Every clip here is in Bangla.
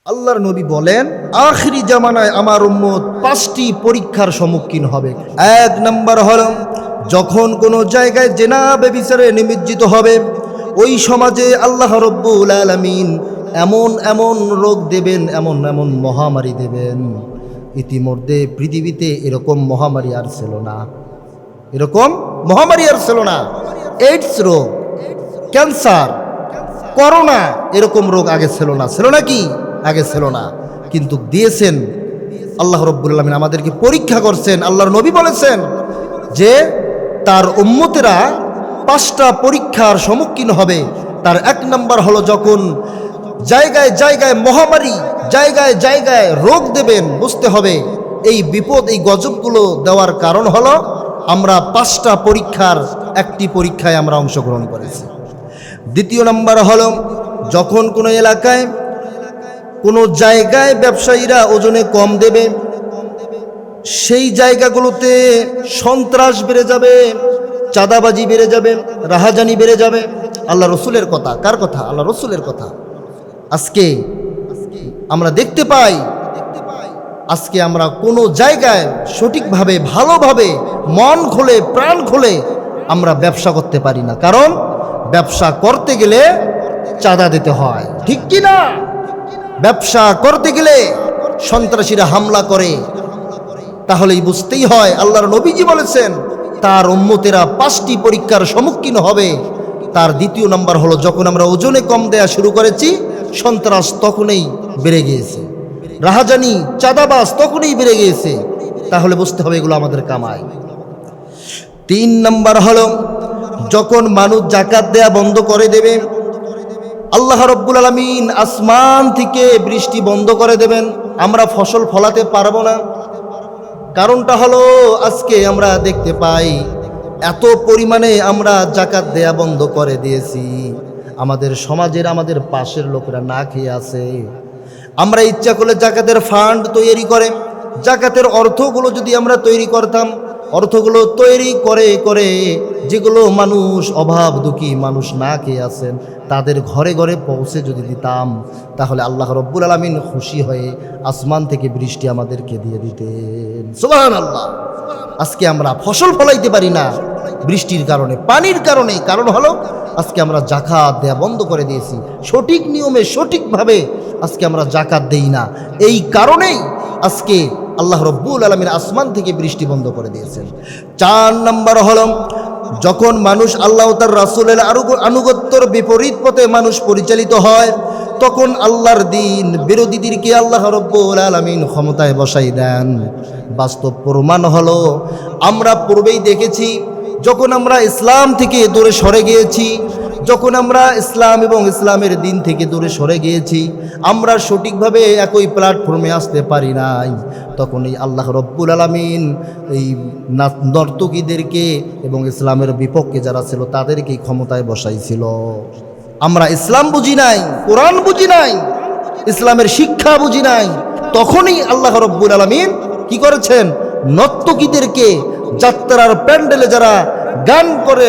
আল্লাহর নবী বলেন, আখিরি জামানায় আমার উম্মত 5টি পরীক্ষার সম্মুখীন হবে। 1 নম্বর হলো যখন কোনো জায়গায় জেনা ব্যভিচারে নিমজ্জিত হবে, ওই সমাজে আল্লাহ রব্বুল আলামিন এমন এমন রোগ দেবেন, এমন এমন মহামারী দেবেন, ইতিমধ্যে পৃথিবীতে এরকম মহামারী আর ছিল না। এরকম মহামারী আর ছিল না। এইডস রোগ, ক্যান্সার, করোনা, এরকম রোগ আগে ছিল না। ছিল না কি? আগে ছিল না, কিন্তু দিয়েছেন আল্লাহ রব্বুল আলামিন, আমাদেরকে পরীক্ষা করছেন। আল্লাহর নবী বলেছেন যে তার উম্মতেরা 5টা পরীক্ষার সম্মুখীন হবে। তার 1 নম্বর হলো যখন জায়গায় জায়গায় মহামারী, জায়গায় জায়গায় রোগ দেবেন। বুঝতে হবে এই বিপদ, এই গজবগুলো দেওয়ার কারণ হলো আমরা 5টা পরীক্ষার একটি পরীক্ষায় আমরা অংশগ্রহণ করেছি। 2 নম্বর হলো যখন কোনো এলাকায় কোনো জায়গায় ব্যবসায়ীরা ওজনে কম দেবে, সেই জায়গাগুলোতে সন্ত্রাস বেড়ে যাবে, চাঁদাবাজি বেড়ে যাবে, রাহাজানি বেড়ে যাবে। আল্লাহ রসুলের কথা। কার কথা? আল্লাহ রসুলের কথা। আজকে আমরা দেখতে পাই, আজকে আমরা কোনো জায়গায় সঠিকভাবে ভালোভাবে মন খুলে প্রাণ খুলে আমরা ব্যবসা করতে পারি না, কারণ ব্যবসা করতে গেলে চাঁদা দিতে হয়, ঠিক কি না? ব্যবসা করতে গেলে সন্ত্রাসীরা হামলা করে, তাহলেই বুঝতেই হয় আল্লাহর নবীজি বলেছেন তার উম্মতেরা 5টি পরীক্ষার সম্মুখীন হবে। তার 2 নম্বর হলো যখন আমরা ওজনে কম দেয়া শুরু করেছি, সন্ত্রাস তখনই বেড়ে গিয়েছে, রাহাজানি চাঁদাবাজ তখনই বেড়ে গিয়েছে। তাহলে বুঝতে হবে এগুলো আমাদের কামাই। 3 নম্বর হলো যখন মানুষ যাকাত দেয়া বন্ধ করে দেবে, আল্লাহ রব্বুল আলামিন আসমান থেকে বৃষ্টি বন্ধ করে দেবেন, আমরা ফসল ফলাতে পারবো না। কারণটা হলো আজকে আমরা দেখতে পাই এত পরিমাণে আমরা যাকাত দেয়া বন্ধ করে দিয়েছি, আমাদের সমাজের, আমাদের পাশের লোকেরা না খেয়ে আছে। আমরা ইচ্ছা করলে জাকাতের ফান্ড তৈরি করে, জাকাতের অর্থগুলো যদি আমরা তৈরি করতাম, অর্থগুলো তৈরি করে করে যেগুলো মানুষ, অভাব দুঃখী মানুষ না খেয়ে আছেন, তাদের ঘরে ঘরে পৌঁছে যদি দিতাম, তাহলে আল্লাহ রব্বুল আলামিন খুশি হয়ে আসমান থেকে বৃষ্টি আমাদেরকে দিয়ে দিতেন। সুবহানাল্লাহ। আজকে আমরা ফসল ফলাইতে পারি না বৃষ্টির কারণে, পানির কারণে। কারণ হলো আজকে আমরা যাকাত দেয়া বন্ধ করে দিয়েছি, সঠিক নিয়মে সঠিকভাবে আজকে আমরা যাকাত দেই না। এই কারণেই আজকে আল্লাহ রব্বুল আলামিন আসমান থেকে বৃষ্টি বন্ধ করে দিয়েছেন। 4 নম্বর হলো যখন মানুষ আল্লাহ তার রাসূলের আনুগত্যর বিপরীত পথে মানুষ পরিচালিত হয়, তখন আল্লাহর দিন বিরোধীদেরকে আল্লাহ রব্বুল আলামিন ক্ষমতায় বসাই দেন। বাস্তব প্রমাণ হলো আমরা পূর্বেই দেখেছি, যখন আমরা ইসলাম থেকে দূরে সরে গিয়েছি, যখন আমরা ইসলাম এবং ইসলামের দিন থেকে দূরে সরে গিয়েছি, আমরা সঠিকভাবে একই প্ল্যাটফর্মে আসতে পারি নাই, তখন এই আল্লাহ রব্বুল আলামিন এই নর্তকীদেরকে এবং ইসলামের বিপক্ষে যারা ছিল তাদেরকেই ক্ষমতায় বসাইছিল। আমরা ইসলাম বুঝি নাই, কোরআন বুঝি নাই, ইসলামের শিক্ষা বুঝি নাই, তখনই আল্লাহ রব্বুল আলামিন কি করেছেন? নর্তকীদেরকে, যাত্রার প্যান্ডেলে যারা গান করে,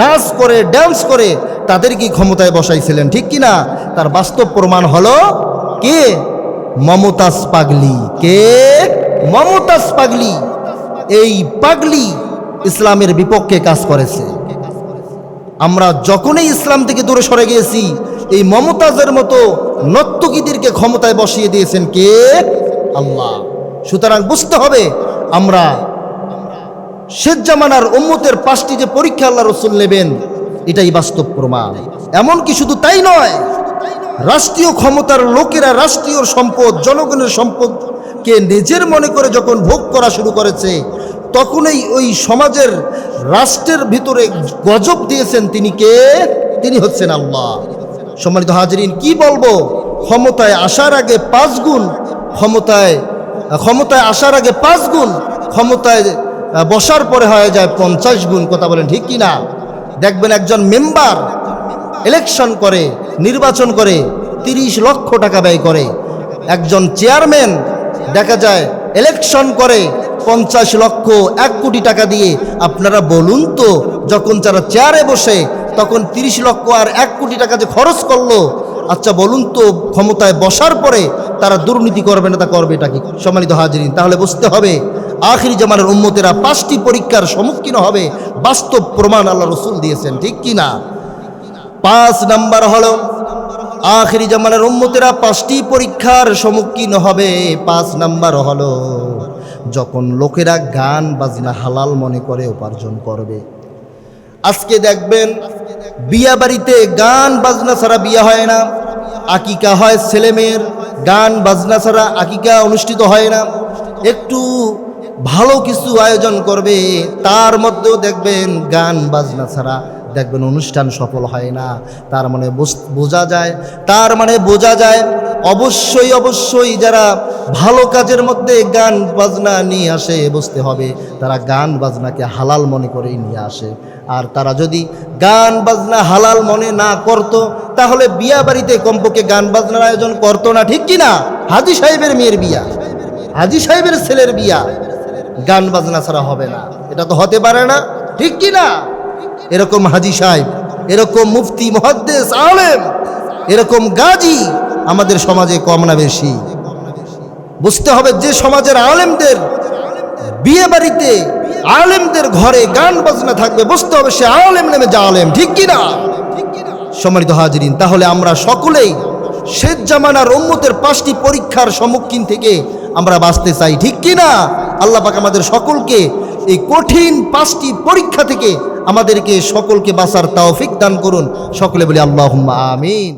নাচ করে, ড্যান্স করে, তাদেরকে ক্ষমতায় বসাইছিলেন, ঠিক কিনা? তার বাস্তব প্রমাণ হলো কে? মমতাজ পাগলি। কে? মমতাজ পাগলি। এই পাগলি ইসলামের বিপক্ষে কাজ করেছে। আমরা যখনই ইসলাম থেকে দূরে সরে গিয়েছি, এই মমতাজের মতো নর্তকীদেরকে ক্ষমতায় বসিয়ে দিয়েছেন কে? আল্লাহ। সুতরাং বুঝতে হবে আমরা শেষ জামানার উম্মতের 5টি যে পরীক্ষা আল্লাহ রসুল নেবেন, এটাই বাস্তব প্রমাণ। এমনকি শুধু তাই নয়, রাষ্ট্রীয় ক্ষমতার লোকেরা রাষ্ট্রীয় সম্পদ, জনগণের সম্পদকে নিজের মনে করে যখন ভোগ করা শুরু করেছে, তখনই ওই সমাজের, রাষ্ট্রের ভিতরে গজব দিয়েছেন তিনি কে? তিনি হচ্ছেন আল্লাহ। সম্মানিত হাজিরিন, কি বলবো, ক্ষমতায় আসার আগে 5 গুণ, ক্ষমতায় আসার আগে 5 গুণ, ক্ষমতায় বসার পরে হয়ে যায় 50 গুণ। কথা বলেন ঠিক কিনা? দেখবেন একজন মেম্বার ইলেকশন করে, নির্বাচন করে 30 লক্ষ টাকা ব্যয় করে। একজন চেয়ারম্যান দেখা যায় ইলেকশন করে 50 লক্ষ, 1 কোটি টাকা দিয়ে। আপনারা বলুন তো, যখন যারা চেয়ারে বসে তখন 30 লক্ষ আর 1 কোটি টাকা যে খরচ করলো, আচ্ছা বলুন তো, ক্ষমতায় বসার পরে তারা দুর্নীতি করবে না, তা করবে এটা কি? সম্মানিত হাজিরিন, তাহলে বুঝতে হবে আখিরি জামানের উম্মতেরা 5টি পরীক্ষার সম্মুখীন হবে। বাস্তব প্রমাণ আল্লাহ রসুল দিয়েছেন, ঠিক কি না? 5 নাম্বার হলো আখিরি জামানের উম্মতেরা 5টি পরীক্ষার সম্মুখীন হবে। 5 নাম্বার হলো যখন লোকেরা গান বাজনা হালাল মনে করে উপার্জন করবে। আজকে দেখবেন বিয়া বাড়িতে গান বাজনা ছাড়া বিয়া হয় না, আকিকা হয় ছেলেমেয়ের, গান বাজনা ছাড়া আকিকা অনুষ্ঠিত হয় না। একটু ভালো কিছু আয়োজন করবে, তার মধ্যেও দেখবেন গান বাজনা ছাড়া দেখবেন অনুষ্ঠান সফল হয় না। তার মানে বোঝা যায় অবশ্যই যারা ভালো কাজের মধ্যে গান বাজনা নিয়ে আসে, বুঝতে হবে তারা গান বাজনাকে হালাল মনে করেই নিয়ে আসে। আর তারা যদি গান বাজনা হালাল মনে না করত, তাহলে বিয়া বাড়িতে কমপক্ষে গান বাজনার আয়োজন করতো না, ঠিক কি না? হাজী সাহেবের মেয়ের বিয়া, হাজী সাহেবের ছেলের বিয়া গান বাজনা ছাড়া হবে না, এটা তো হতে পারে না, ঠিক কি না? এরকম হাজী সাহেব, এরকম মুফতি, মুহাদ্দিস, আলেম, এরকম গাজী আমাদের সমাজে কম না বেশি? বুঝতে হবে যে সমাজের আলেমদের বিয়ে বাড়িতে, আলেমদের ঘরে গান বাজনা থাকবে, বুঝতে হবে সে আলেম নেমে জালেম, ঠিক কি না? সম্মানিত হাজিরিন, তাহলে আমরা সকলেই শেষ জামানার উম্মতের 5টি পরীক্ষার সম্মুখীন থেকে আমরা বাঁচতে চাই, ঠিক কি না? আল্লাহ পাক আমাদের সকলকে এই কঠিন 5টি পরীক্ষা থেকে আমাদেরকে সকলকে বাঁচার তৌফিক দান করুন। সকলে বলি আল্লাহুম্মা আমিন।